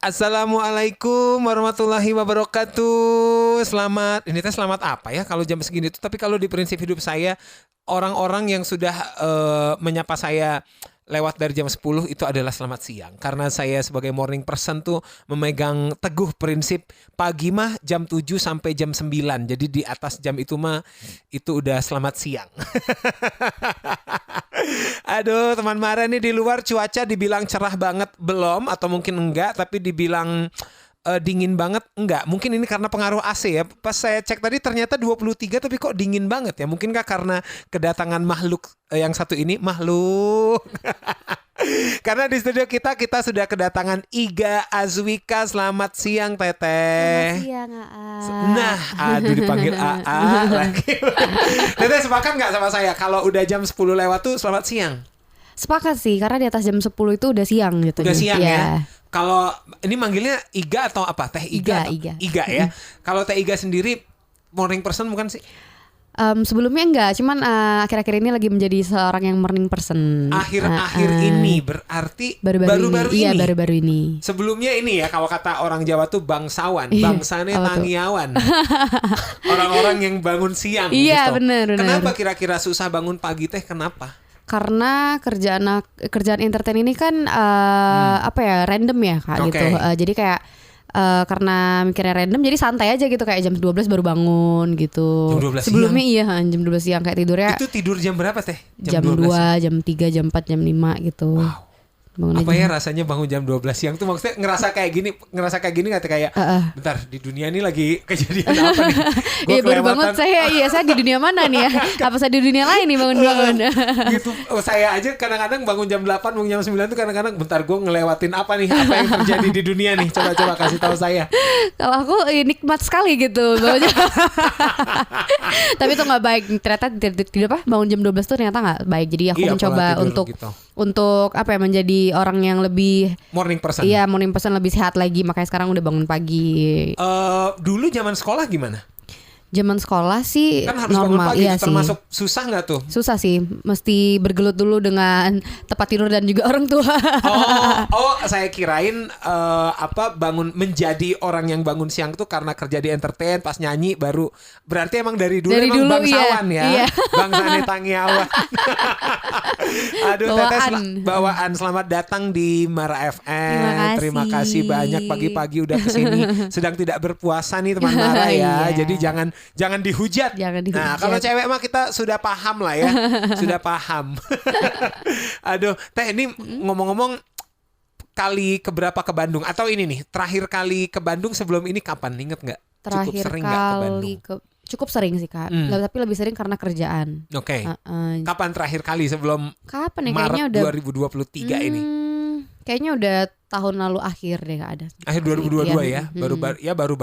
Assalamualaikum warahmatullahi wabarakatuh. Selamat apa ya kalau jam segini tuh. Tapi kalau di prinsip hidup saya, orang-orang yang sudah menyapa saya lewat dari jam 10 itu adalah selamat siang. Karena saya sebagai morning person tuh memegang teguh prinsip pagi mah jam 7 sampai jam 9. Jadi di atas jam itu mah itu udah selamat siang. Aduh, teman Mara nih, di luar cuaca dibilang cerah banget belum, atau mungkin enggak, tapi dibilang dingin banget enggak. Mungkin ini karena pengaruh AC ya. Pas saya cek tadi ternyata 23 tapi kok dingin banget ya. Mungkinkah karena kedatangan makhluk yang satu ini, makhluk. Karena di studio kita sudah kedatangan Iga Azwika. Selamat siang Teteh. Selamat siang AA. Nah, aduh dipanggil AA lagi. Teteh sepakat nggak sama saya kalau udah jam 10 lewat tuh selamat siang? Sepakat sih, karena di atas jam 10 itu udah siang gitu. Udah siang ya. Kalau ini manggilnya Iga atau apa? Teh Iga? Iga ya. Kalau Teh Iga sendiri morning person bukan sih? Sebelumnya enggak, cuman akhir-akhir ini lagi menjadi seorang yang morning person. Akhir-akhir ini berarti baru-baru ini. Iya, baru-baru ini. Sebelumnya ini ya, kalau kata orang Jawa tuh bangsawan, bangsane tangiawan. Orang-orang yang bangun siang. Iya, gitu. benar. Kenapa kira-kira susah bangun pagi Teh? Kenapa? Karena kerjaan entertain ini kan random ya Kak gitu. Jadi kayak karena mikirnya random, jadi santai aja gitu, kayak jam 12 baru bangun gitu. Jam 12 Sebelumnya siang? jam 12 siang kayak tidurnya. Itu tidur jam berapa Teh? Jam 2, jam 3, jam 4, jam 5 gitu. Wow. Apa ya rasanya bangun jam 12 siang tuh, maksudnya ngerasa kayak gini nggak kayak bentar, di dunia ini lagi kejadian apa nih? Iya, baru bangun saya di dunia mana nih ya? Apa saya di dunia lain nih bangun-bangun? Gitu. Saya aja kadang-kadang bangun jam 8, bangun jam 9 tuh kadang-kadang bentar, gue ngelewatin apa nih? Apa yang terjadi di dunia nih? Coba kasih tahu saya. Kalau aku nikmat sekali gitu. Tapi itu nggak baik. Ternyata tidak bangun jam 12 tuh ternyata nggak baik. Jadi aku mencoba untuk menjadi orang yang lebih morning person. Iya, morning person, lebih sehat lagi. Makanya sekarang udah bangun pagi. Dulu zaman sekolah gimana? Zaman sekolah sih kan harus normal, bangun pagi, iya termasuk sih. Susah nggak tuh? Susah sih, mesti bergelut dulu dengan tempat tidur dan juga orang tua. Saya kirain bangun menjadi orang yang bangun siang tuh karena kerja di entertain, pas nyanyi baru. Berarti emang dari dulu bangsawan iya. Bangsane tangiawan. Aduh, Teteh bawaan. Selamat datang di Mara FM. Terima kasih banyak, pagi-pagi udah kesini. Sedang tidak berpuasa nih teman Mara ya. Jadi jangan dihujat. Nah, kalau cewek mah kita sudah paham lah ya. Sudah paham. Aduh, Teh, ini ngomong-ngomong, kali keberapa ke Bandung? Atau ini nih, terakhir kali ke Bandung sebelum ini kapan? Ingat nggak? Terakhir cukup sering nggak ke Bandung? Cukup sering sih Kak. Tapi lebih sering karena kerjaan. Oke. Kapan terakhir kali sebelum Maret udah 2023 ini? Kayaknya udah tahun lalu akhir deh Kak, ada. Akhir 2022 ya. Baru-baru juga baru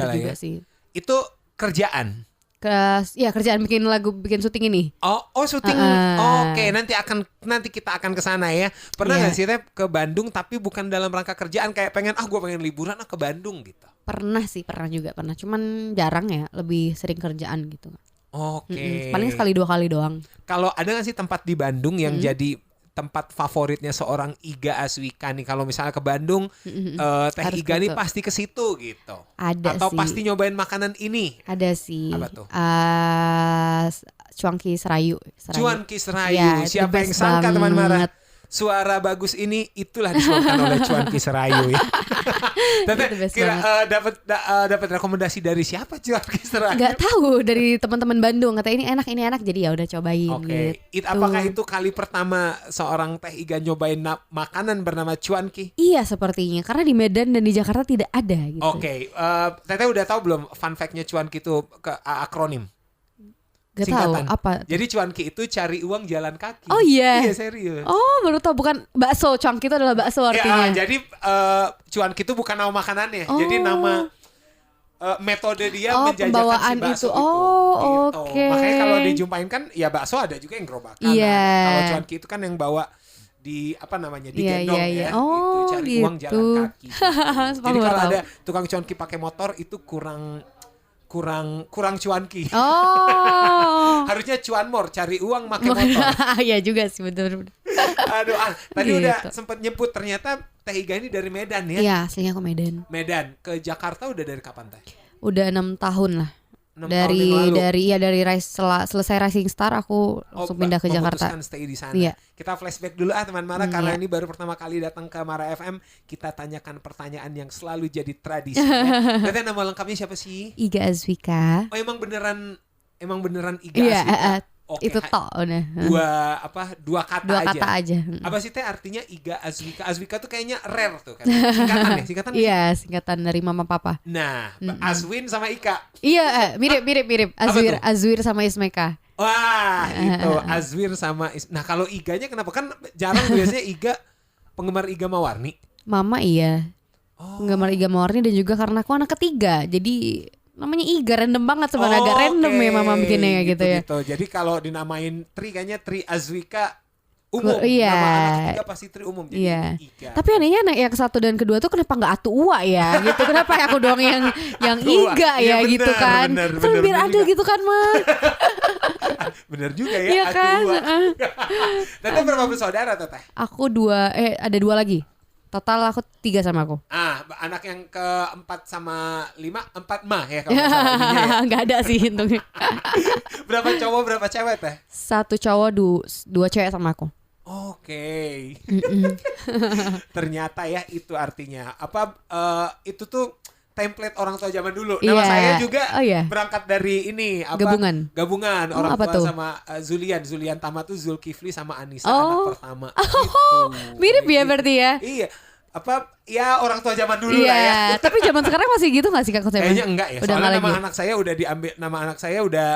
lah juga ya. Sih. Itu kerjaan. Kerjaan bikin lagu, bikin syuting ini. Syuting. Oke, nanti kita akan ke sana ya. Pernah nggak sih Teh ke Bandung tapi bukan dalam rangka kerjaan, kayak gue pengen liburan ke Bandung gitu? Pernah juga. Cuman jarang ya, lebih sering kerjaan gitu. Oke. Paling sekali 2 kali doang. Kalau ada nggak sih tempat di Bandung yang jadi tempat favoritnya seorang Iga Azwika nih, kalau misalnya ke Bandung, Teh Iga nih pasti ke situ gitu? Ada atau sih. pasti nyobain makanan ini? Ada sih. Apa tuh? Cuanki Serayu. Cuanki Serayu. Siapa yang sangka teman Mara? Suara bagus ini itulah disebabkan oleh Cuanki Serayu ya. Tapi dapat rekomendasi dari siapa Cuanki Serayu? Gak tahu, dari teman-teman Bandung, kata ini enak, jadi ya udah cobain. Oke. Gitu. Apakah itu kali pertama seorang Teh Iga nyobain makanan bernama Cuanki? Iya, sepertinya, karena di Medan dan di Jakarta tidak ada gitu. Oke. Teteh udah tahu belum fun fact-nya Cuanki itu akronim? Gak Singkatan. tahu apa. Jadi cuanki itu cari uang jalan kaki. Oh iya. Iya, serius. Oh, baru tahu, bukan bakso. Cuanki itu adalah bakso artinya. Ya, jadi cuanki itu bukan nama makanannya. Jadi nama metode dia menjajakan si bakso itu. Gitu. Oke. Makanya kalau dijumpain kan ya bakso ada juga yang gerobakan. Iya. Kalau cuanki itu kan yang bawa di digendong ya. Oh, gitu, cari uang jalan kaki. Gitu. Jadi kalau ada tukang cuanki pakai motor itu kurang kurang cuanki. Oh. Harusnya cuanmor, cari uang pakai motor. Iya juga sih, betul. Aduh, tadi Gitu. udah sempat nyebut ternyata Teh Iga ini dari Medan ya? Iya, aslinya aku Medan. Medan ke Jakarta udah dari kapan Teh? Udah 6 tahun lah. 6 tahun yang lalu. Dari selesai Rising Star aku langsung pindah ke Jakarta. Memutuskan stay di sana. Iya. Kita flashback dulu teman Mara karena Iya. ini baru pertama kali datang ke Mara FM. Kita tanyakan pertanyaan yang selalu jadi tradisi. Ya. Tete, nama lengkapnya siapa sih? Iga Azwika. Oh emang beneran Iga Iya, Azwika? Oke, itu tok udah. dua kata aja. Apa sih Teh artinya Iga Azwika? Azwika tuh kayaknya rare tuh kan. Singkatan ya? Iya, singkatan dari mama papa. Nah, Azwin sama Ika. Iya, mirip. Azwir sama Ismeka. Wah, itu Azwir sama Nah, kalau Iganya kenapa? Kan jarang biasanya Iga penggemar Iga Mawarni. Mama iya. Penggemar Iga Mawarni dan juga karena aku anak ketiga. Jadi namanya Iga random banget sebenarnya, agak random ya mama bikinnya gitu ya. Jadi kalau dinamain Tri kayaknya Tri Azwika umum. Iya. Nama anak ketiga pasti Tri umum jadi Iya. Iga. Tapi anehnya anak yang satu dan kedua tuh kenapa nggak Atu Uwa ya gitu. Kenapa aku doang yang Atu Uwa. Iga Iya, ya bener, gitu kan. bener Biar adil juga. gitu kan, mah. Bener juga ya, Iya Atu kan? Uwa. Teteh berapa bersaudara Teteh? Aku ada 2 lagi. Total aku 3 sama aku. Anak yang keempat sama 5, 4 mah ya kalau nggak salah ininya ya. Nggak ada sih hitungnya. Berapa cowok berapa cewek Teh? 1 cowok 2 cewek sama aku. Oke. Ternyata ya itu artinya itu tuh template orang tua zaman dulu. Nama Iya. saya juga iya. berangkat dari ini Gabungan. orang apa tua tuh? sama Zulian Tama tuh Zulkifli sama Anissa Oh. anak pertama. Gitu. Mirip ya Kayak berarti ya. gitu. Iya. Ya orang tua zaman dulu Iya, lah ya. tapi zaman sekarang masih gitu gak sih Kak konsepnya? Kayaknya enggak ya. Udah Soalnya nggak nama lagi. anak saya udah diambil, nama anak saya udah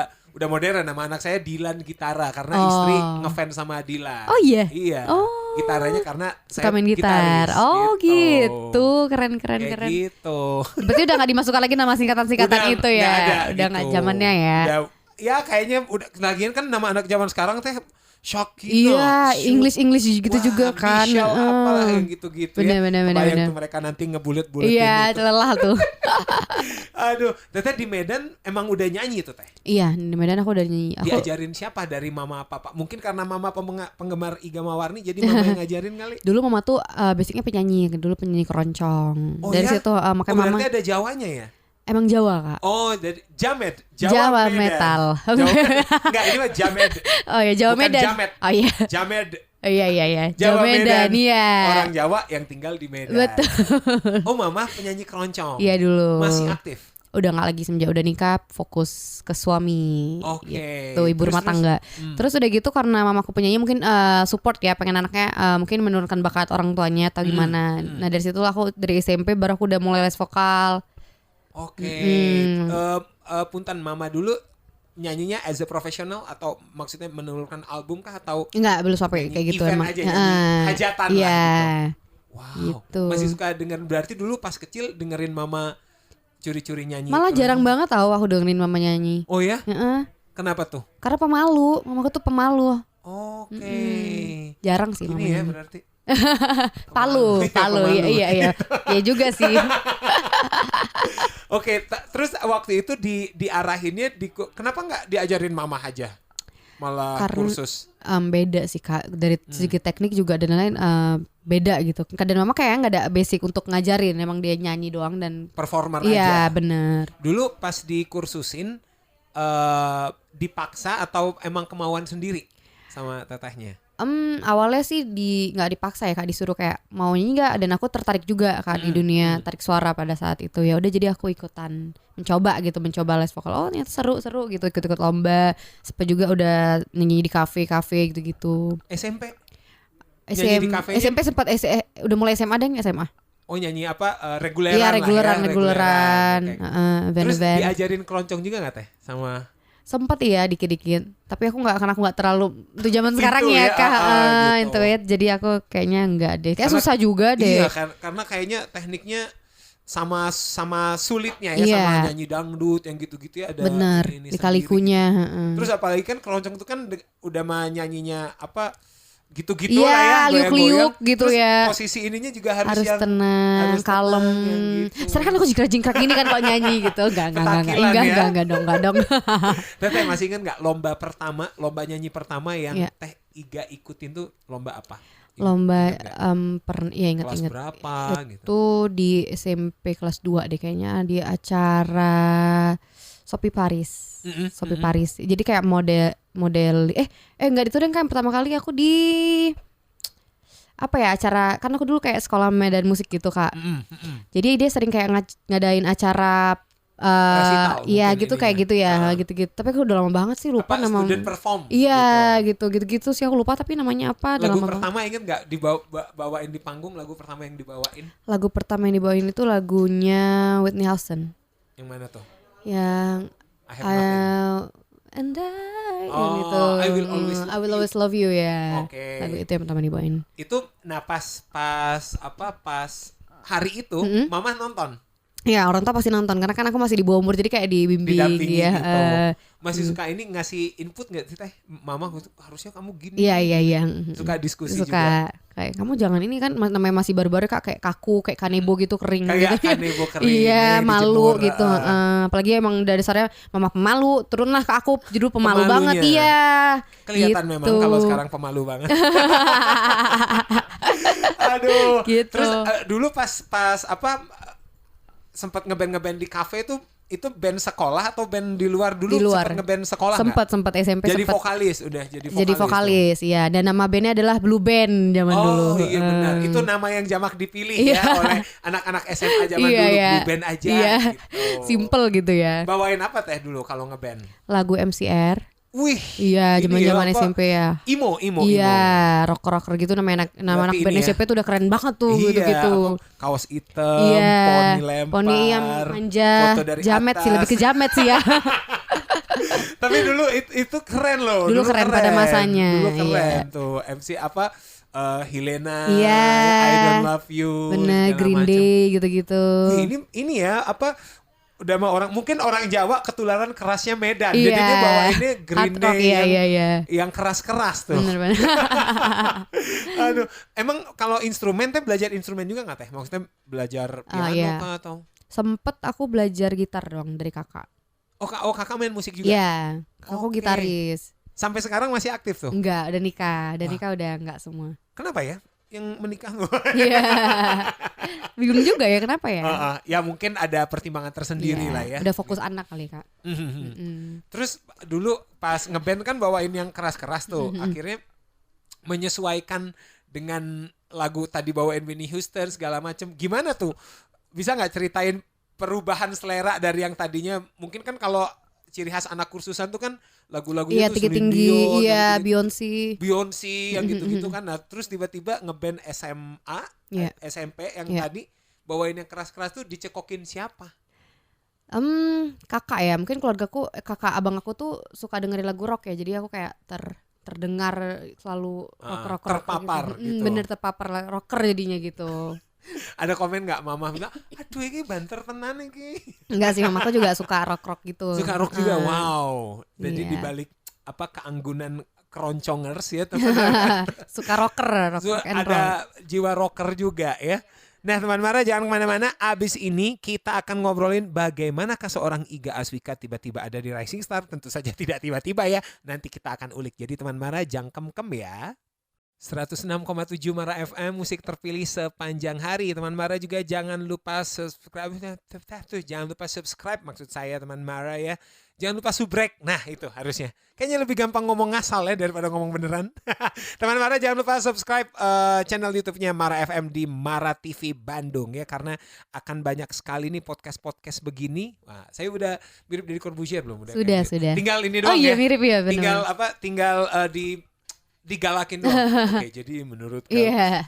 modern. Nama anak saya Dilan Gitara karena Oh. istri ngefans sama Dilan. Oh iya? Iya. Oh. Gitaranya karena Suka saya main gitar. gitaris, Oh gitu. Keren. Kayak gitu. Berarti udah gak dimasukkan lagi nama singkatan-singkatan itu ya? nggak ada Udah gak gitu. zamannya ya? Ya kayaknya udah lagian kan nama anak zaman sekarang teh Shakina. Iya, English gitu Wah, juga kan. Michelle apalah yang gitu-gitu ya. Bener. Kebayang tuh mereka nanti ngebulet-buletin Iya, itu. lelah tuh. Aduh, Teteh di Medan emang udah nyanyi tuh Teh. Iya, di Medan aku udah nyanyi. Diajarin siapa dari mama papa? Mungkin karena mama penggemar Iga Mawarni jadi mama yang ngajarin kali. Dulu mama tuh basicnya penyanyi, dulu penyanyi keroncong. Oh Dari ya? situ makanya mama Berarti ada Jawanya ya? emang Jawa Kak. Oh, dari Jamet. Jawa Medan. metal. Enggak, ini mah Jamet. Oh ya Jawa Bukan Medan. Jamet. Oh iya. Jamet. Iya. Jawa Medan iya. Orang Jawa yang tinggal di Medan. Betul. Oh, mama penyanyi keroncong. Iya dulu. Masih aktif. Udah nggak lagi semenjak udah nikah, fokus ke suami. Oke. Gitu, ibu rumah tangga. Hmm. Terus udah gitu karena mamaku penyanyi mungkin support ya, pengen anaknya mungkin menurunkan bakat orang tuanya atau gimana. Nah dari situ aku dari SMP baru aku udah mulai les vokal. Oke. Punten mama dulu nyanyinya as a professional atau maksudnya menurunkan album kah atau Enggak, belum sampai kayak gitu event emang. aja, nyanyi hajatan lah Iya. gitu. Wow. Gitu. Masih suka denger, berarti dulu pas kecil dengerin mama curi-curi nyanyi. Malah jarang banget tahu aku dengerin mama nyanyi. Oh ya? Heeh. Kenapa tuh? Karena pemalu, mamaku tuh pemalu. Oke. Jarang sih Ini mama ya nyanyi. berarti. Palu. Pemalu. Iya. Ya juga sih. Oke, terus waktu itu diarahinnya kenapa nggak diajarin mama aja? Malah Karena kursus. Beda sih Kak, dari segi teknik juga dan lain-lain beda gitu. Dan mama kayak nggak ada basic untuk ngajarin, emang dia nyanyi doang dan Performer iya aja. bener. Dulu pas dikursusin dipaksa atau emang kemauan sendiri sama tetehnya? Awalnya sih nggak dipaksa ya Kak, disuruh kayak mau nyanyi nggak, dan aku tertarik juga Kak di dunia tarik suara pada saat itu. Ya udah jadi aku ikutan mencoba les vokal. Oh ternyata seru gitu, ikut lomba. Sampai juga udah nyanyi di kafe gitu. SMP? Nyanyi di kafenya? SMP sempat udah mulai SMA dan SMA. Oh nyanyi apa? Reguleran Iya lah ya? reguleran. Oke. Terus Event-event. diajarin keroncong juga nggak teh? Sama Sempat iya dikit-dikit. Tapi karena aku nggak terlalu untuk zaman sekarang Itu ya, ya Kak. gitu. Jadi aku kayaknya enggak deh. Kayak Karena- susah juga deh. Iya karena kayaknya tekniknya sama sulitnya ya, Iya. sama nyanyi dangdut yang gitu-gitu ya ada Bener, ini sendiri. lika-likunya. Terus apalagi kan keroncong itu kan udah mah nyanyinya apa gitu-gitu lah ya, liuk-liuk gitu. Terus ya posisi ininya juga harus yang tenang, kalem gitu. Sekarang kan aku jingkrak-jingkrak gini kan kalau nyanyi gitu. Enggak dong. Teteh masih ingat gak lomba nyanyi pertama yang Teh Iga ikutin tuh lomba apa? Lomba ingat kelas berapa itu gitu. Di SMP kelas 2 deh kayaknya, di acara Sophie Paris. Paris. Jadi kayak model enggak itu kan pertama kali aku di acara, kan aku dulu kayak sekolah medan musik gitu Kak. Jadi dia sering kayak ngadain acara iya gitu kayak gitu ya, gitu-gitu. Tapi aku udah lama banget sih lupa nama. Student perform. Iya, gitu sih aku lupa tapi namanya apa. Lagu pertama inget nggak dibawain di panggung, lagu pertama yang dibawain? Lagu pertama yang dibawain itu lagunya Whitney Houston. Yang mana tuh? Yang gitu. I will always love you ya. Okay. Lagu itu yang pertama dibawain. Itu pas hari itu Mama nonton. Ya orang tua pasti nonton karena kan aku masih di bawah umur jadi kayak dibimbing ya. Gitu. Masih suka ini ngasih input nggak sih Teh? Mama harusnya kamu gini. Iya. Suka diskusi juga. Kayak kamu jangan ini kan namanya masih baru-baru Kak, kayak kaku kayak kanebo gitu kering kayak gitu. Kanebo kering. Iya malu gitu. Apalagi emang dari dasarnya Mama pemalu, turunlah ke aku jadi pemalu banget iya. Kelihatan gitu. Memang kalau sekarang pemalu banget. Aduh. Gitu. Terus dulu pas sempat ngeband di kafe tuh, itu band sekolah atau band di luar dulu? Di luar. Sempat ngeband sekolah Sempat SMP jadi vokalis jadi vokalis ya. Dan nama bandnya adalah Blue Band zaman dulu. Oh iya benar. Itu nama yang jamak dipilih ya oleh anak-anak SMA zaman dulu. Blue Band aja gitu. Simple gitu ya. Bawain apa Teh dulu kalau ngeband? Lagu MCR. Wih, iya zaman SMP ya. Imo. Iya, rocker gitu nama anak band SMP tuh udah keren banget tuh gitu. Kaos hitam, poni lempar, poni yang manja, jamet atas. Sih lebih ke jamet sih ya. Tapi dulu itu keren loh. Dulu keren pada masanya. Dulu keren tuh MC Helena, I Don't Love You, bener Green Day gitu-gitu. Ini ya udah mah mungkin orang Jawa ketularan kerasnya Medan. Jadi dia bawainnya Green Day yang keras-keras tuh. Bener. Aduh, emang kalau instrumen Teh belajar instrumen juga nggak Teh? Maksudnya belajar piano atau? Sempet aku belajar gitar dong dari kakak. Oh kakak main musik juga? Iya, aku gitaris. Sampai sekarang masih aktif tuh? Enggak, udah nikah udah enggak semua. Kenapa ya? Yang menikah Iya. Bingung juga ya kenapa ya? Ya mungkin ada pertimbangan tersendiri lah ya. Udah fokus anak kali Kak. Terus dulu pas ngeband kan bawain yang keras-keras tuh. Akhirnya menyesuaikan dengan lagu tadi bawain Whitney Houston segala macem. Gimana tuh? Bisa nggak ceritain perubahan selera dari yang tadinya mungkin kan kalau ciri khas anak kursusan tuh kan lagu-lagunya tuh tinggi-tinggi, Beyonce yang gitu-gitu kan. Nah, terus tiba-tiba ngeband SMA, SMP yang tadi bawain yang keras-keras tuh dicekokin siapa? Kakak ya, mungkin kakak abang aku tuh suka dengerin lagu rock ya. Jadi aku kayak terdengar selalu rock terpapar gitu. Bener terpapar rocker jadinya gitu. Ada komen nggak Mama bilang, aduh ini banter tenan ini? Enggak sih, mamaku juga suka rock gitu. Suka rock juga, wow. Jadi dibalik keanggunan keroncongers ya teman-teman. Suka rock and roll. Ada jiwa rocker juga ya. Nah teman Mara jangan kemana-mana. Abis ini kita akan ngobrolin bagaimanakah seorang Iga Aswika tiba-tiba ada di Rising Star. Tentu saja tidak tiba-tiba ya. Nanti kita akan ulik. Jadi teman Mara jangan kem-kem ya. 106,7 Mara FM, musik terpilih sepanjang hari. Teman Mara juga jangan lupa subscribe. Jangan lupa subscribe maksud saya teman Mara ya. Jangan lupa subrek. Nah itu harusnya. Kayaknya lebih gampang ngomong ngasal ya daripada ngomong beneran. Teman Mara jangan lupa subscribe channel YouTube-nya Mara FM di Mara TV Bandung ya. Karena akan banyak sekali nih podcast-podcast begini. Wah, saya udah mirip dari Corbuzier belum? Sudah. Tinggal ini doang ya. Oh iya mirip ya benar. Tinggal digalakin doang. Oke, jadi menurut kamu. Iya.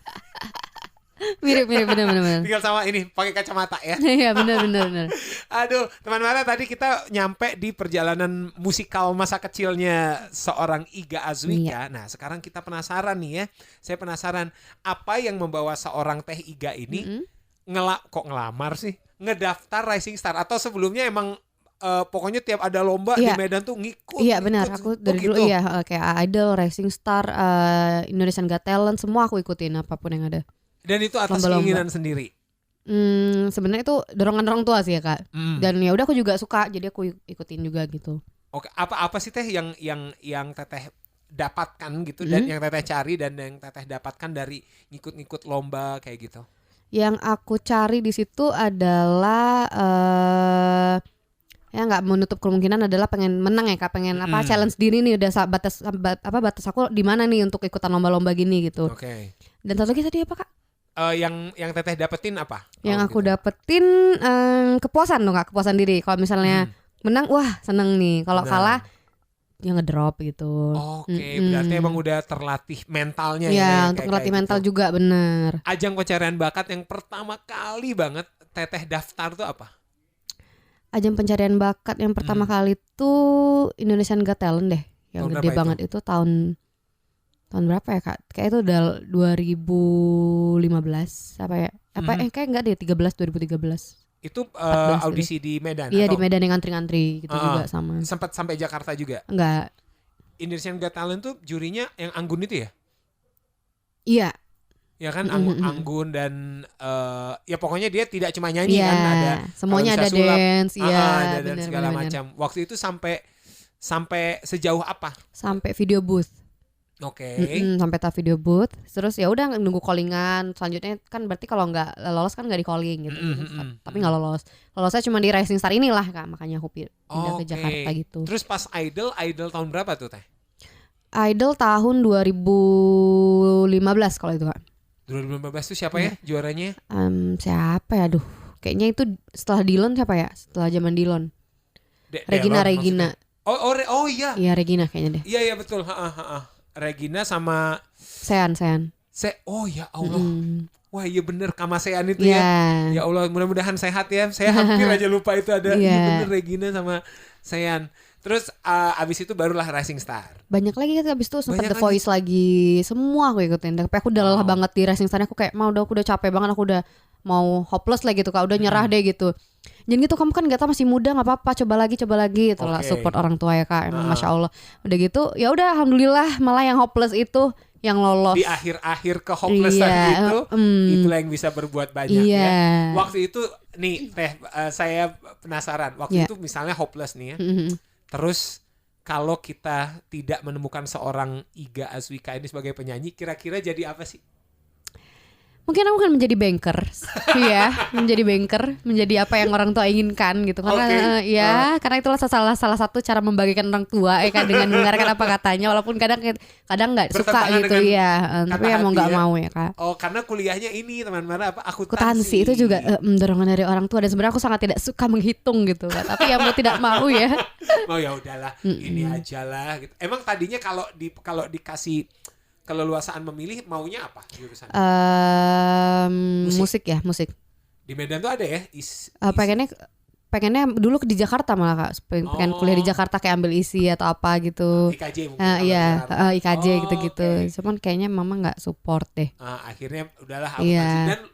Mirip benar. Tinggal sama ini pakai kacamata ya. Iya benar. Aduh, teman Mara tadi kita nyampe di perjalanan musikal masa kecilnya seorang Iga Aswika. Nah, sekarang kita penasaran nih ya. Saya penasaran apa yang membawa seorang Teh Iga ini kok ngelamar sih? Ngedaftar Rising Star atau sebelumnya emang pokoknya tiap ada lomba di Medan tuh ngikut. Iya benar, aku dari dulu gitu. kayak Idol, Rising Star, Indonesian Got Talent, semua aku ikutin apapun yang ada. Dan itu atas keinginan sendiri. Sebenarnya itu dorongan orang tua sih ya Kak. Dan ya udah aku juga suka, jadi aku ikutin juga gitu. Oke, apa sih Teh yang Teteh dapatkan gitu dan yang Teteh cari dan yang Teteh dapatkan dari ngikut-ngikut lomba kayak gitu? Yang aku cari di situ adalah ya nggak menutup kemungkinan adalah pengen menang ya Kak, pengen challenge diri nih, udah batas aku di mana nih untuk ikutan lomba-lomba gini gitu. Oke. Dan satu lagi tadi apa Kak? Yang Teteh dapetin apa? Yang aku dapetin kepuasan dong Kak, kepuasan diri. Kalau misalnya menang, wah seneng nih. Kalau kalah, ya ngedrop gitu. Oke, berarti emang udah terlatih mentalnya ya. Untuk terlatih mental gitu. Juga bener. Ajang pencarian bakat yang pertama kali banget Teteh daftar tuh apa? Ajang pencarian bakat yang pertama kali tuh Indonesian Got Talent deh. Yang tahun gede banget itu tahun berapa ya Kak? Kayak itu udah 2015 apa ya? Kayak enggak deh, 2013. Itu audisi di Medan? Iya di Medan yang ngantri-ngantri gitu juga sama. Sempat sampai Jakarta juga? Enggak. Indonesian Got Talent tuh jurinya yang Anggun itu ya? Iya. Ya kan Anggun dan ya pokoknya dia tidak cuma nyanyi kan, ada semuanya ada sulap, dance, ada dan segala macam. Waktu itu sampai sejauh apa? Sampai video booth. Oke. Sampai tahap video booth. Terus ya udah nunggu callingan. Selanjutnya kan berarti kalau nggak lolos kan nggak di calling gitu. Tapi nggak lolos. Lolosnya cuma di Rising Star inilah Kak. Makanya aku pindah ke Jakarta gitu. Terus pas Idol tahun berapa tuh Teh? Idol tahun 2015 kalau itu Kak. 2015 tuh siapa ya juaranya? Siapa ya? Aduh, kayaknya itu setelah Dillon siapa ya? Setelah zaman Dillon. Regina. Oh iya. Iya Regina kayaknya deh. Iya betul. Regina sama Sean. Oh ya Allah. Wah iya bener Kamasean itu ya. Ya Allah mudah-mudahan sehat ya. Saya hampir aja lupa itu ada. Iya bener Regina sama Sean. Terus abis itu barulah Rising Star. Banyak lagi kan abis itu sempat The Voice lagi. Semua aku ikutin. Tapi aku udah lelah banget di Rising Star. Aku kayak aku udah capek banget. Aku udah mau hopeless lah gitu Kak. Udah nyerah deh gitu. Jadi gitu kamu kan gak tau masih muda gak apa-apa. Coba lagi gitu lah. Support orang tua ya Kak. Emang Masya Allah. Udah gitu ya udah alhamdulillah. Malah yang hopeless itu yang lolos. Di akhir-akhir ke hopeless tadi itu. Itulah yang bisa berbuat banyak ya. Waktu itu nih Teh saya penasaran. Waktu itu misalnya hopeless nih ya. Terus kalau kita tidak menemukan seorang Iga Azwika ini sebagai penyanyi, kira-kira jadi apa sih? Mungkin aku akan menjadi banker, ya, menjadi apa yang orang tua inginkan gitu. Karena karena itulah salah satu cara membagikan orang tua kan dengan mendengarkan apa katanya, walaupun kadang nggak suka gitu ya. Tapi ya mau nggak mau ya Kak. Oh karena kuliahnya ini teman-teman akuntansi itu juga dorongan dari orang tua dan sebenarnya aku sangat tidak suka menghitung gitu. Tapi ya mau tidak mau ya. Oh ya udahlah, ini aja lah. Gitu. Emang tadinya kalau dikasih keleluasaan memilih maunya apa jurusan? Musik. Di Medan tuh ada ya? Pengennya dulu di Jakarta malah Kak. Pengen kuliah di Jakarta kayak ambil isi atau apa gitu. IKJ mungkin. IKJ gitu-gitu. Cuman kayaknya mama nggak support deh. Akhirnya udahlah akuntansi dan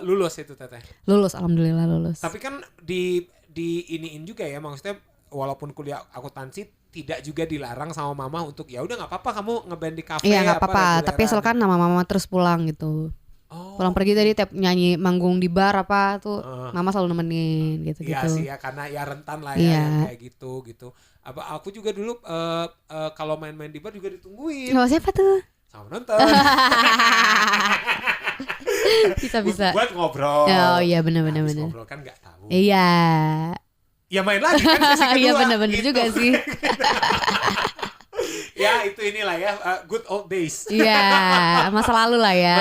lulus itu Teteh. Lulus, alhamdulillah lulus. Tapi kan di iniin juga ya, maksudnya walaupun kuliah akuntansi tidak juga dilarang sama mama untuk ya udah nggak apa-apa kamu ngeband di kafe. Iya nggak apa-apa, tapi asalkan nama mama terus pulang gitu. Pulang pergi tadi tiap nyanyi manggung di bar apa tuh mama selalu nemenin gitu. Iya sih ya karena ya rentan lah ya kayak gitu. Aku juga dulu kalau main-main di bar juga ditungguin. Oh siapa tuh? Sama nonton. bisa. Buat ngobrol. Oh iya benar. Ngobrol kan nggak tahu. Iya. Ya main lagi kan sesi kedua. Iya benar-benar gitu. Juga sih. Ya itu inilah ya good old days. Iya masa lalu lah ya.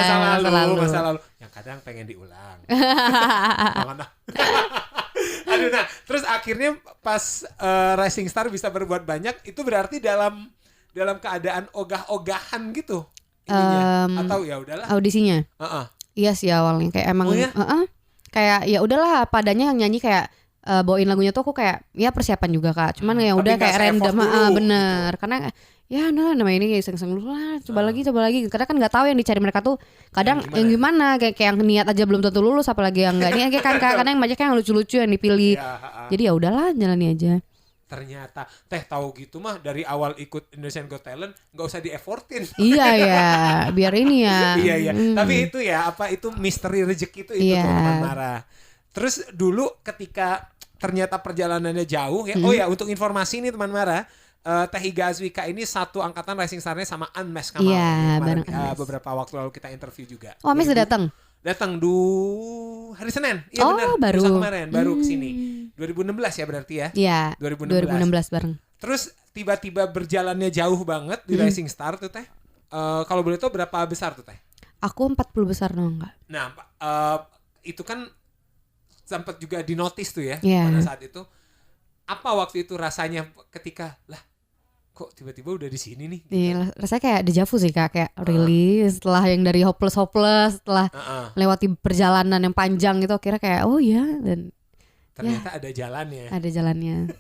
Masa lalu. Yang kadang pengen diulang. Aduh nah terus akhirnya pas Rising Star bisa berbuat banyak itu berarti dalam keadaan ogah-ogahan gitu ininya atau ya udahlah audisinya. Iya sih awalnya kayak emang kayak ya udahlah padanya yang nyanyi kayak bawain lagunya tuh aku kayak ya persiapan juga Kak. Cuman ya udah kayak random bener gitu. Karena ya nah nama ini iseng-iseng dulu lah, coba lagi. Karena kan nggak tahu yang dicari mereka tuh kadang yang gimana kayak yang niat aja belum tentu lulus, apalagi yang nggak niat kayak kan kadang yang banyak yang lucu-lucu yang dipilih. Jadi ya udahlah jalani aja. Ternyata tahu gitu mah dari awal ikut Indonesian Got Talent nggak usah di-effortin. Iya ya, biar ini ya. Iya. Tapi itu ya itu misteri rezeki itu teman Mara. Terus dulu ketika ternyata perjalanannya jauh ya. Oh ya, untuk informasi nih teman Mara, Teh Iga Azwika ini satu angkatan Rising Star-nya sama Unmesh Kamal. Iya, beberapa waktu lalu kita interview juga. Oh, Unmesh sudah datang hari Senin. Iya benar. Baru kemarin baru kesini. 2016 ya berarti ya. Iya. 2016 bareng. Terus tiba-tiba berjalannya jauh banget di Rising Star tuh Teh. Kalau boleh tahu berapa besar tuh Teh? Aku 40 besar enggak. Nah, itu kan sempat juga dinotis tuh ya pada saat itu. Apa waktu itu rasanya ketika kok tiba-tiba udah di sini nih? Iya, rasanya kayak dejavu sih Kak, kayak really setelah yang dari hopeless setelah lewati perjalanan yang panjang gitu, akhirnya kayak oh ya, dan ternyata ada jalannya. Ada jalannya.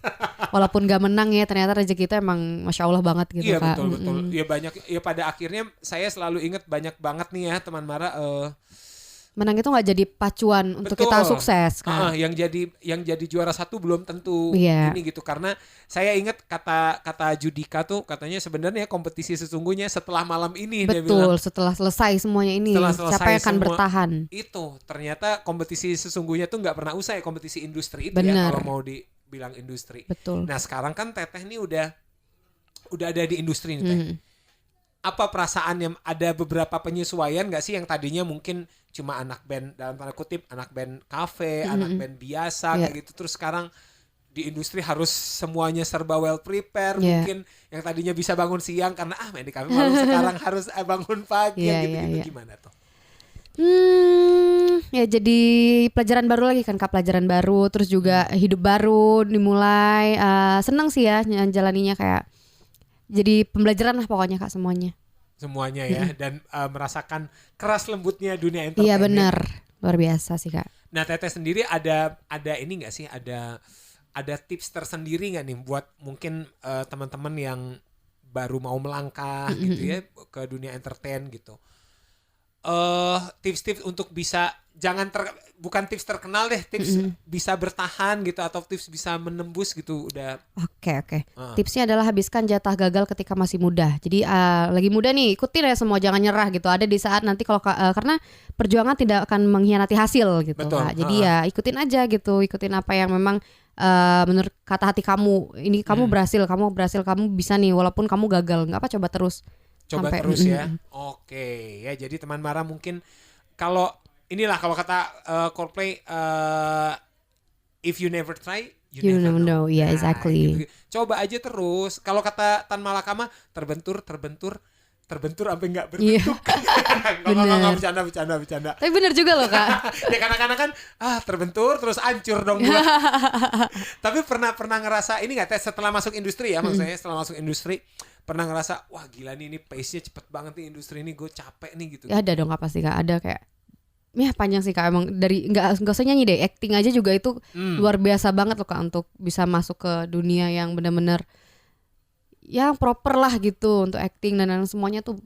Walaupun gak menang ya, ternyata rezeki kita emang Masya Allah banget gitu iya, Kak. Iya betul. Ya banyak, ya pada akhirnya saya selalu ingat banyak banget nih ya teman Mara. Menang itu nggak jadi pacuan untuk kita sukses kan? Yang jadi juara satu belum tentu ini gitu, karena saya ingat kata Judika tuh katanya sebenarnya kompetisi sesungguhnya setelah malam ini. Betul, dia bilang, setelah selesai semuanya ini siapa yang akan bertahan. Itu ternyata kompetisi sesungguhnya tuh nggak pernah usai, kompetisi industri itu. Bener. Ya kalau mau dibilang industri. Betul. Nah sekarang kan Teteh ini udah ada di industri nih Teh. Apa perasaannya, ada beberapa penyesuaian gak sih yang tadinya mungkin cuma anak band dalam tanda kutip anak band kafe, anak band biasa kayak gitu, terus sekarang di industri harus semuanya serba well prepare, mungkin yang tadinya bisa bangun siang karena main di kafe malam sekarang harus bangun pagi gitu gimana tuh? Ya jadi pelajaran baru lagi kan Kak, pelajaran baru, terus juga hidup baru dimulai. Seneng sih ya jalaninya, kayak jadi pembelajaran lah pokoknya Kak semuanya ya. Dan merasakan keras lembutnya dunia entertainment. Iya benar, luar biasa sih Kak. Nah Teteh sendiri ada ini nggak sih, ada tips tersendiri nggak nih buat mungkin teman-teman yang baru mau melangkah gitu ya ke dunia entertain gitu? Tips-tips untuk bisa bukan tips terkenal deh, tips bisa bertahan gitu, atau tips bisa menembus gitu udah. Oke. Tipsnya adalah habiskan jatah gagal ketika masih muda. Jadi lagi muda nih, ikutin ya semua, jangan nyerah gitu. Ada di saat nanti kalau karena perjuangan tidak akan mengkhianati hasil gitu. Betul. Jadi ya ikutin aja gitu, ikutin apa yang memang menurut kata hati kamu. Ini kamu berhasil, kamu bisa nih walaupun kamu gagal. Nggak apa, coba terus. Coba sampai, terus ya. Oke, ya jadi teman Mara mungkin kalau kata Coldplay, if you never try, you never know. Yeah, exactly. Gitu. Coba aja terus. Kalau kata Tan Malakama, terbentur sampai nggak berbentuk. Nggak, bercanda. Tapi bener juga loh Kak. Ya kadang-kadang kan terbentur terus hancur dong gua. Tapi pernah ngerasa ini nggak Teh, setelah masuk industri ya, maksudnya setelah masuk industri pernah ngerasa wah gila nih, ini pace-nya cepet banget nih industri ini, gue capek nih gitu. Ya ada dong Kak, pasti Kak, ada kayak ya panjang sih Kak, emang dari nggak usah nyanyi deh, acting aja juga itu luar biasa banget loh Kak untuk bisa masuk ke dunia yang benar-benar yang proper lah gitu untuk acting dan semuanya tuh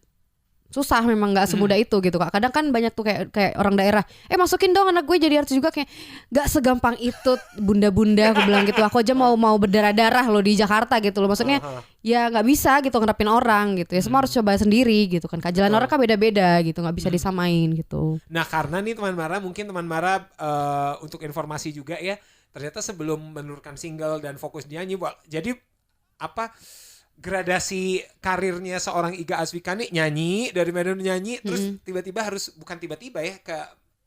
susah, memang nggak semudah itu gitu Kak. Kadang kan banyak tuh kayak orang daerah, masukin dong anak gue jadi artis juga, kayak nggak segampang itu bunda-bunda, aku bilang gitu. Aku aja mau berdarah-darah loh di Jakarta gitu loh, maksudnya ya nggak bisa gitu ngerapin orang gitu ya, semua harus coba sendiri gitu kan. Jalan orang kan beda-beda gitu, nggak bisa disamain gitu. Nah karena nih teman Mara untuk informasi juga ya, ternyata sebelum menurunkan single dan fokus nyanyi, jadi gradasi karirnya seorang Iga Azwika nih, nyanyi, dari Medan nyanyi, terus tiba-tiba harus, bukan tiba-tiba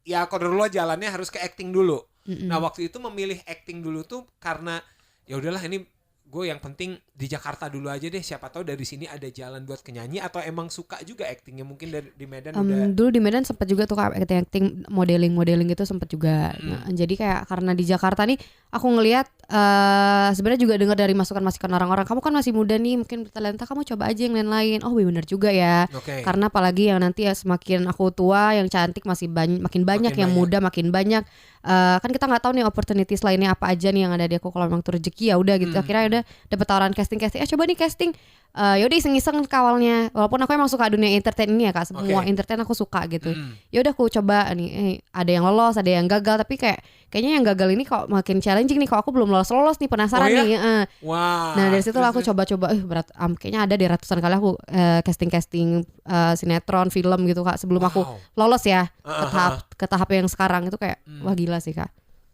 ya kodarullah jalannya harus ke acting dulu. Nah waktu itu memilih acting dulu tuh karena ya udahlah ini gue yang penting di Jakarta dulu aja deh, siapa tahu dari sini ada jalan buat ke nyanyi, atau emang suka juga actingnya mungkin di Medan udah. Dulu di Medan sempat juga tuh acting modeling gitu sempat juga. Jadi kayak karena di Jakarta nih aku ngelihat sebenarnya juga dengar dari masukan-masukan orang-orang, kamu kan masih muda nih, mungkin bertalenta, kamu coba aja yang lain-lain. Oh benar juga ya. Karena apalagi yang nanti ya semakin aku tua, yang cantik makin banyak, yang muda makin banyak. Kan kita nggak tahu nih opportunities lainnya apa aja nih yang ada di aku. Kalau memang itu rezeki ya udah gitu. Akhirnya udah dapet tawaran casting. Coba nih casting. Yaudah iseng-iseng kawalnya. Walaupun aku emang suka dunia entertain ini ya Kak, semua entertain aku suka gitu. Yaudah aku coba nih, ada yang lolos, ada yang gagal, tapi kayaknya yang gagal ini kok makin challenging nih, kok aku belum lolos nih, penasaran nih. Wow. Nah dari situ lah aku coba-coba, berat, kayaknya ada di ratusan kali aku casting sinetron, film gitu Kak, sebelum aku lolos ya ke tahap yang sekarang itu kayak wah gila sih Kak.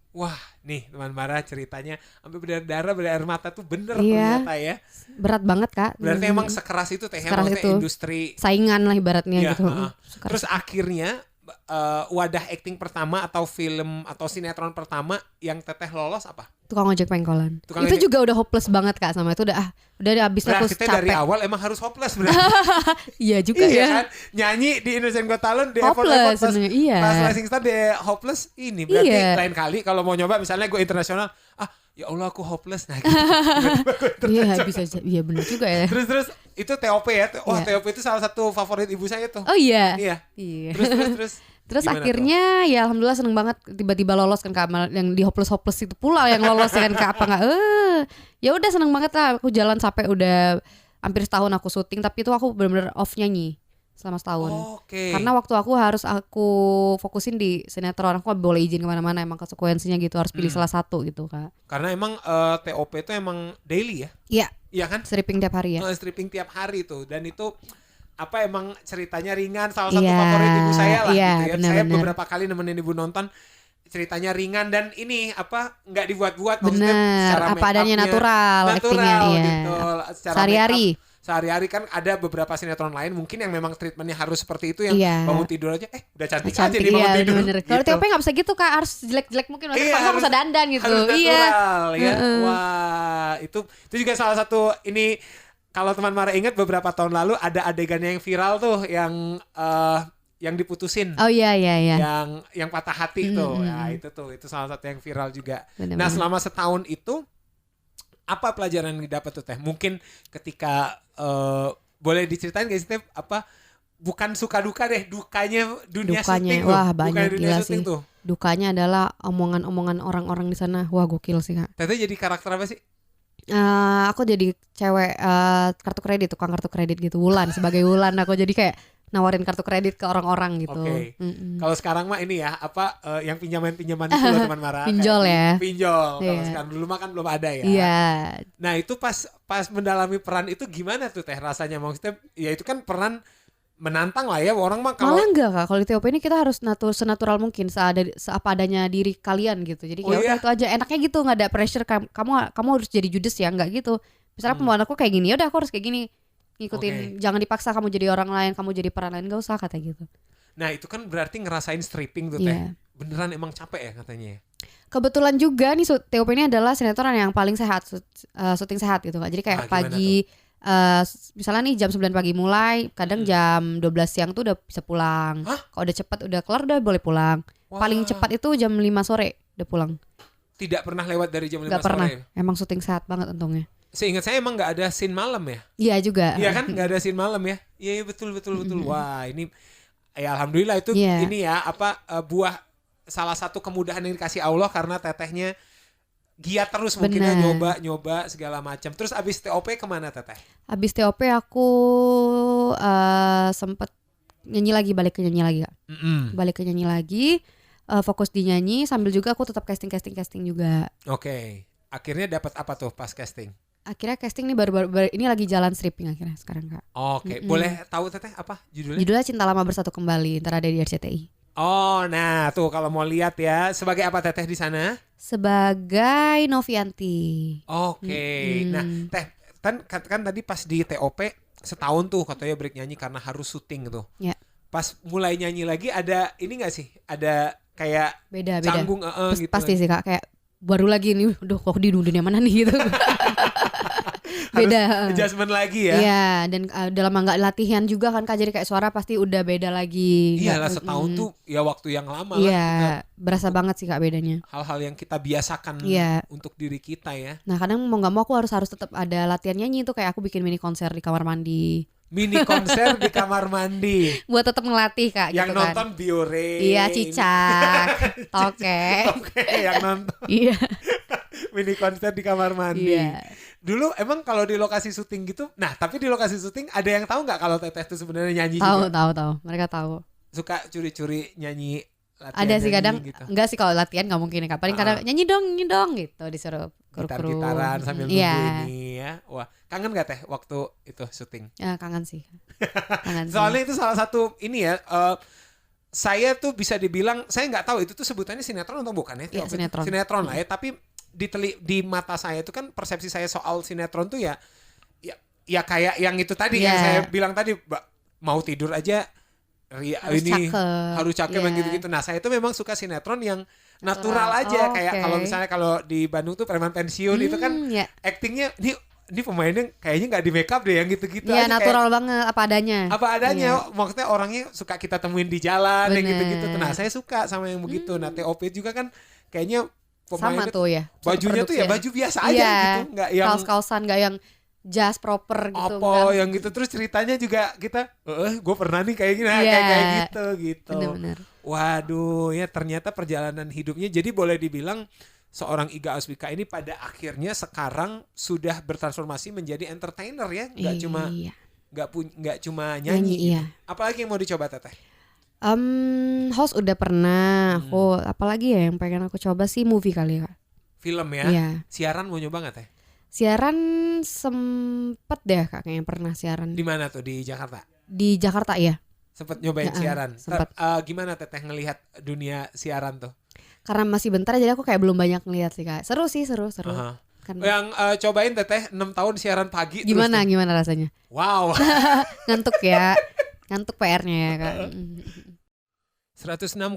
Wah nih teman Mara ceritanya sampai berdarah berair mata tuh bener ternyata ya. Berat banget Kak. Berarti emang sekeras itu maksudnya itu. Industri saingan lah ibaratnya gitu. Terus akhirnya wadah acting pertama atau film atau sinetron pertama yang Teteh lolos apa? Tukang ojek pengkolan. Itu juga udah hopeless banget Kak sama itu, udah abis aku capek. Dari awal emang harus hopeless berarti. Iya juga ya. Kan? Nyanyi di Indonesian Got Talent di hopeless, pas Rising Star di hopeless ini berarti lain kali kalau mau nyoba misalnya gue internasional, ya Allah aku hopeless nah gitu. Iya bisa, iya benar juga ya. Terus itu TOP ya. TOP itu salah satu favorit ibu saya tuh. Oh iya. Terus akhirnya tuh? Ya alhamdulillah seneng banget tiba-tiba lolos kan Kak, yang di hopeless itu pula yang lolos kan Kak, apa enggak ya udah seneng banget lah, aku jalan sampai udah hampir setahun aku syuting, tapi itu aku benar-benar off nyanyi selama setahun. Karena waktu aku harus fokusin di sinetron, aku gak boleh izin kemana-mana, emang konsekuensinya gitu, harus pilih salah satu gitu Kak. Karena emang TOP itu emang daily ya? Iya kan? Stripping tiap hari ya? Stripping tiap hari tuh, dan itu emang ceritanya ringan, salah satu favorit ibu saya lah gitu ya. Saya beberapa kali nemenin ibu nonton, ceritanya ringan dan ini nggak dibuat-buat, maksudnya secara apa adanya natural actingnya gitu. Sehari-hari kan ada beberapa sinetron lain mungkin yang memang treatmentnya harus seperti itu, yang bangun tidur aja udah cantik aja nih bangun tidur. Kalau TOP nggak bisa gitu Kak, harus jelek-jelek mungkin, maksudnya harus usah dandan gitu. Harus natural ya. Wah itu juga salah satu ini. Kalau teman Mara ingat beberapa tahun lalu ada adegannya yang viral tuh yang diputusin. Oh iya. Yang patah hati tuh. Ya itu salah satu yang viral juga. Bener-bener. Nah, selama setahun itu apa pelajaran yang didapat tuh Teh? Mungkin ketika boleh diceritain guys Teh, bukan suka duka deh, dukanya syuting tuh. Wah, banyak gila sih. Tuh. Dukanya adalah omongan-omongan orang-orang di sana. Wah, gokil sih Kak. Teteh jadi karakter apa sih? Aku jadi cewek tukang kartu kredit gitu, sebagai Wulan aku jadi kayak nawarin kartu kredit ke orang-orang gitu. Kalau sekarang mah ini ya yang pinjaman itu loh teman Mara. Pinjol ya. Pinjol. Kalau sekarang dulu mah kan belum ada ya. Nah itu pas mendalami peran itu gimana tuh Teh rasanya, maksudnya ya itu kan peran menantang lah ya, orang mah kalau malah enggak Kak, kalau di TOP ini kita harus senatural mungkin, seapa adanya diri kalian gitu. Jadi kayak itu aja enaknya gitu, nggak ada pressure kamu harus jadi judes ya, nggak gitu. Misalnya pembawahan aku kayak gini, ya udah aku harus kayak gini, ngikutin. Jangan dipaksa kamu jadi orang lain, kamu jadi peran lain, nggak usah kata gitu. Nah itu kan berarti ngerasain stripping tuh Teh. Beneran emang capek ya katanya ya. Kebetulan juga nih TOP ini adalah sinetron yang paling sehat, syuting sehat gitu Kak. Jadi kayak pagi misalnya nih jam 9 pagi mulai, kadang jam 12 siang tuh udah bisa pulang. Kalau udah cepat udah kelar udah boleh pulang. Paling cepat itu jam 5 sore udah pulang. Tidak pernah lewat dari jam 5 sore? Gak pernah, ya? Emang syuting sehat banget untungnya. Seingat saya emang gak ada scene malam ya? Iya juga. Iya kan gak ada scene malam ya? Iya betul. Wah ini ya alhamdulillah itu ini ya buah salah satu kemudahan yang dikasih Allah, karena tetehnya giat terus mungkin ya, nyoba segala macam. Terus abis TOP kemana Teteh? Abis TOP aku sempet balik ke nyanyi lagi Kak. Balik ke nyanyi lagi, fokus di nyanyi sambil juga aku tetap casting juga. Oke. Akhirnya dapat apa tuh pas casting? Akhirnya casting nih baru ini lagi jalan stripping akhirnya sekarang Kak. Oke. Boleh tahu Teteh apa judulnya? Judulnya Cinta Lama Bersatu Kembali, ntar ada di RCTI. Oh, nah tuh kalau mau lihat ya, sebagai apa Teteh di sana? Sebagai Novianti. Oke. Nah, Teh kan tadi pas di TOP setahun tuh katanya break nyanyi karena harus syuting gitu. Ya. Pas mulai nyanyi lagi ada ini nggak sih? Ada kayak beda. Canggung gitu. Pasti sih Kak, kayak baru lagi nih, udah kok di dunia mana nih gitu. beda. Adjustment lagi ya. Iya, dan dalam nggak latihan juga kan Kak, jadi kayak suara pasti udah beda lagi. Iyalah, setahun tuh ya waktu yang lama Iya, lah. berasa banget sih Kak bedanya. Hal-hal yang kita biasakan untuk diri kita ya. Nah kadang mau nggak mau aku harus tetap ada latihan nyanyi tuh, kayak aku bikin mini konser di kamar mandi. Mini konser di kamar mandi. Buat tetap ngelatih Kak. Yang gitu nonton kan. Biore. Iya, Cicak, Toke. Oke, yang nonton. Iya. Mini konser di kamar mandi. Iya. Dulu emang kalau di lokasi syuting gitu, nah tapi di lokasi syuting ada yang tahu nggak kalau Teteh itu sebenarnya nyanyi juga? Tahu, mereka tahu. Suka curi-curi nyanyi. Ada sih kadang gitu. enggak sih, kalau latihan nggak mungkin ya Kak. Paling kadang nyanyi dong gitu disuruh kru-kru. Gitar-gitaran sambil nunggu ini ya. Wah, kangen gak Teh waktu itu syuting? Ya, kangen sih. Soalnya itu salah satu ini ya. Saya tuh bisa dibilang, saya nggak tahu itu tuh sebutannya sinetron atau bukan ya? Iya, sinetron. Sinetron lah ya. Tapi di mata saya itu kan persepsi saya soal sinetron tuh ya kayak yang itu tadi yang saya bilang tadi, mau tidur aja harus cakep yang gitu-gitu. Nah, saya itu memang suka sinetron yang natural aja, kayak kalau misalnya kalau di Bandung tuh Preman Pensiun itu kan actingnya ini pemainnya kayaknya nggak di make up deh, yang gitu-gitu aja. Iya, natural kayak, banget apa adanya. Maksudnya orangnya suka kita temuin di jalan yang gitu-gitu. Nah, saya suka sama yang begitu. Nah, TOP juga kan kayaknya sama tuh ya. Bajunya tuh ya baju biasa aja gitu, nggak yang kaos-kaosan, nggak yang jas proper gitu. Apa yang gitu, terus ceritanya juga kita, gue pernah nih kayak gini, kayak gitu. Bener-bener. Waduh, ya ternyata perjalanan hidupnya. Jadi boleh dibilang seorang Iga Aswika ini pada akhirnya sekarang sudah bertransformasi menjadi entertainer ya, nggak cuma nyanyi. Iya. Apalagi yang mau dicoba Teteh? Host udah pernah. Aku apalagi ya yang pengen aku coba sih, movie kali ya. Film ya. Iya. Siaran mau nyoba nggak Teh? Siaran sempet deh Kak, kayaknya pernah siaran. Di mana tuh, di Jakarta? Di Jakarta ya. Sempet nyobain siaran. Sempet. Gimana Teteh ngelihat dunia siaran tuh? Karena masih bentar jadi aku kayak belum banyak ngeliat sih Kak. Seru. Yang cobain Teteh 6 tahun siaran pagi. Gimana rasanya? Wow. Ngantuk ya. Ngantuk PR-nya ya Kak. 106,7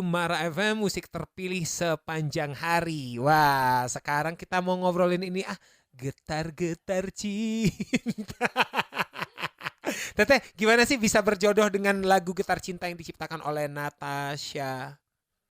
Mara FM, musik terpilih sepanjang hari. Wah, sekarang kita mau ngobrolin ini getar-getar cinta. Teteh, gimana sih bisa berjodoh dengan lagu Getar Cinta yang diciptakan oleh Natasha?